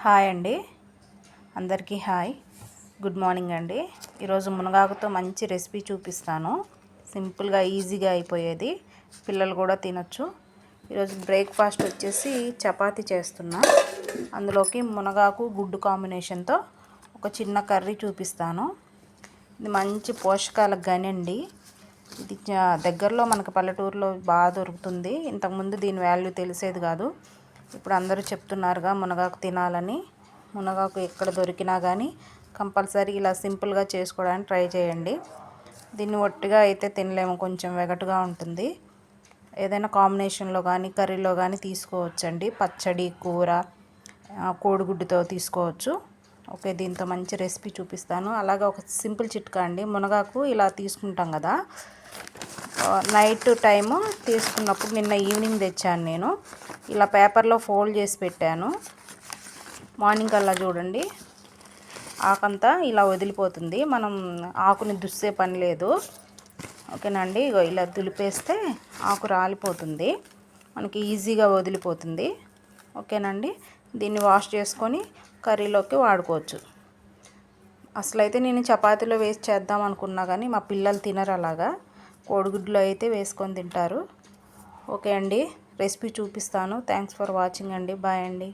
Hi అండి, అందరికీ hi, good morning అండి. ఈరోజు మునగాకుతో మంచి రెసిపీ చూపిస్తాను. సింపుల్గా ఈజీగా అయిపోయేది, పిల్లలు కూడా తినొచ్చు. ఈరోజు బ్రేక్ఫాస్ట్ వచ్చేసి చపాతీ చేస్తున్నా. అందులోకి మునగాకు గుడ్డు కాంబినేషన్తో ఒక చిన్న కర్రీ చూపిస్తాను. ఇది మంచి పోషకాల గని అండి. ఇది దగ్గరలో మనకు పల్లెటూరులో బాగా దొరుకుతుంది. ఇంతకుముందు దీని వాల్యూ తెలిసేది కాదు. ఇప్పుడు అందరూ చెప్తున్నారుగా మునగాకు తినాలని. మునగాకు ఎక్కడ దొరికినా కానీ కంపల్సరీ ఇలా సింపుల్గా చేసుకోవడానికి ట్రై చేయండి. దీన్ని ఒట్టిగా అయితే తినలేము, కొంచెం వెగటుగా ఉంటుంది. ఏదైనా కాంబినేషన్లో కానీ కర్రీలో కానీ తీసుకోవచ్చండి. పచ్చడి, కూర, కోడిగుడ్డుతో తీసుకోవచ్చు. ఓకే, దీంతో మంచి రెసిపీ చూపిస్తాను. అలాగే ఒక సింపుల్ చిట్కా అండి. మునగాకు ఇలా తీసుకుంటాం కదా, నైట్ టైము తీసుకున్నప్పుడు నిన్న ఈవినింగ్ తెచ్చాను నేను. ఇలా పేపర్లో ఫోల్డ్ చేసి పెట్టాను. మార్నింగ్ అలా చూడండి, ఆకంతా ఇలా వదిలిపోతుంది. మనం ఆకుని దుస్సే పని లేదు. ఓకేనండి, ఇలా దులిపేస్తే ఆకు రాలిపోతుంది, మనకి ఈజీగా వదిలిపోతుంది. ఓకేనండి, దీన్ని వాష్ చేసుకొని కర్రీలోకి వాడుకోవచ్చు. అసలైతే నేను చపాతీలో వేసి చేద్దాం అనుకున్నా కానీ మా పిల్లలు తినరు అలాగా. కోడిగుడ్లో అయితే వేసుకొని తింటారు. ఓకే అండి, రెసిపీ చూపిస్తాను. థ్యాంక్స్ ఫర్ వాచింగ్ అండి. బాయ్ అండి.